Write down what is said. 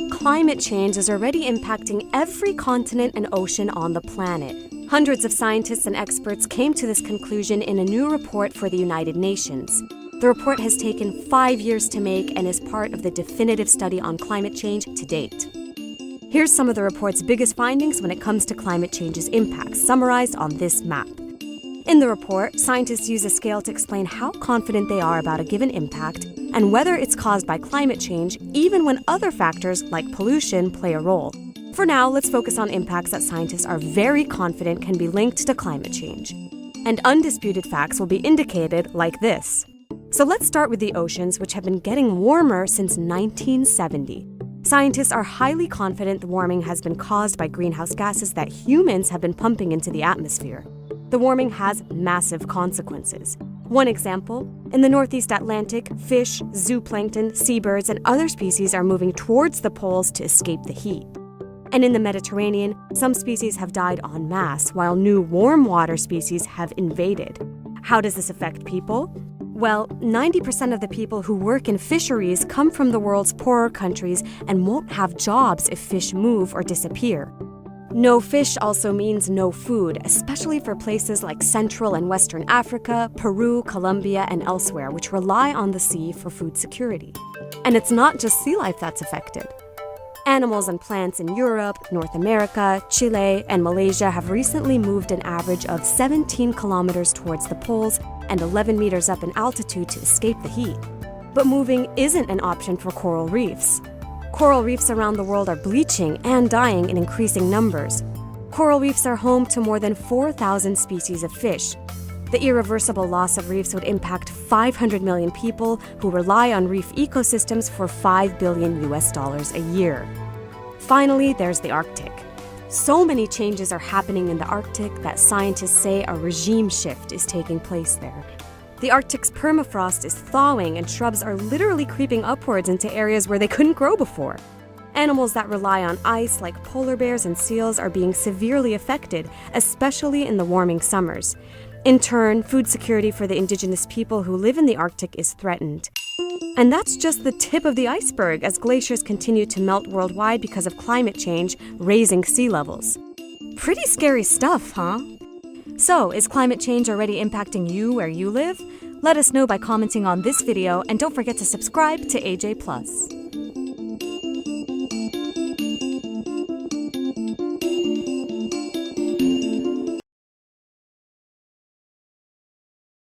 Climate change is already impacting every continent and ocean on the planet. Hundreds of scientists and experts came to this conclusion in a new report for the United Nations. The report has taken 5 years to make and is part of the definitive study on climate change to date. Here's some of the report's biggest findings when it comes to climate change's impacts, summarized on this map. In the report, scientists use a scale to explain how confident they are about a given impact and whether it's caused by climate change, even when other factors like pollution play a role. For now, let's focus on impacts that scientists are very confident can be linked to climate change. And undisputed facts will be indicated like this. So let's start with the oceans, which have been getting warmer since 1970. Scientists are highly confident the warming has been caused by greenhouse gases that humans have been pumping into the atmosphere. The warming has massive consequences. One example, in the Northeast Atlantic, fish, zooplankton, seabirds, and other species are moving towards the poles to escape the heat. And in the Mediterranean, some species have died en masse, while new warm water species have invaded. How does this affect people? Well, 90% of the people who work in fisheries come from the world's poorer countries and won't have jobs if fish move or disappear. No fish also means no food, especially for places like Central and Western Africa, Peru, Colombia, and elsewhere, which rely on the sea for food security. And it's not just sea life that's affected. Animals and plants in Europe, North America, Chile, and Malaysia have recently moved an average of 17 kilometers towards the poles and 11 meters up in altitude to escape the heat. But moving isn't an option for coral reefs. Coral reefs around the world are bleaching and dying in increasing numbers. Coral reefs are home to more than 4,000 species of fish. The irreversible loss of reefs would impact 500 million people who rely on reef ecosystems for $5 billion a year. Finally, there's the Arctic. So many changes are happening in the Arctic that scientists say a regime shift is taking place there. The Arctic's permafrost is thawing and shrubs are literally creeping upwards into areas where they couldn't grow before. Animals that rely on ice, like polar bears and seals, are being severely affected, especially in the warming summers. In turn, food security for the indigenous people who live in the Arctic is threatened. And that's just the tip of the iceberg as glaciers continue to melt worldwide because of climate change, raising sea levels. Pretty scary stuff, huh? So, is climate change already impacting you where you live? Let us know by commenting on this video, and don't forget to subscribe to AJ+.